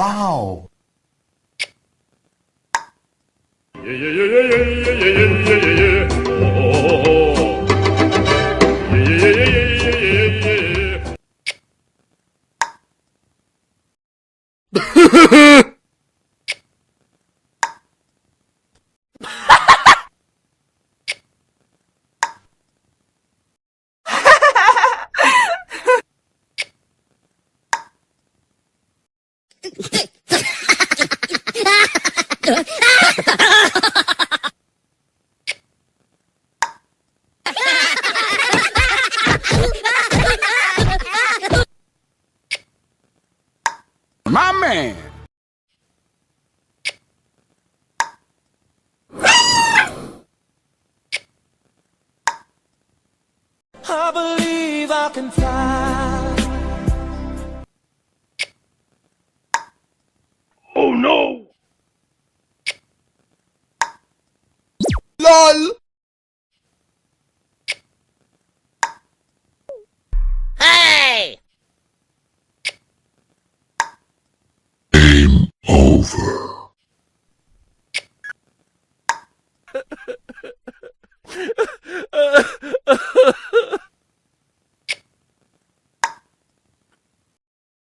Wow. Yeah, yeah, yeah, yeah, yeah, yeah, yeah, yeah, yeah, yeah. Oh, oh, oh, oh. Yeah, yeah, yeah, yeah, yeah, yeah, yeah, yeah. My man. I believe I can fly. Oh no! LOL. Hey! Game over.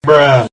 Bruh.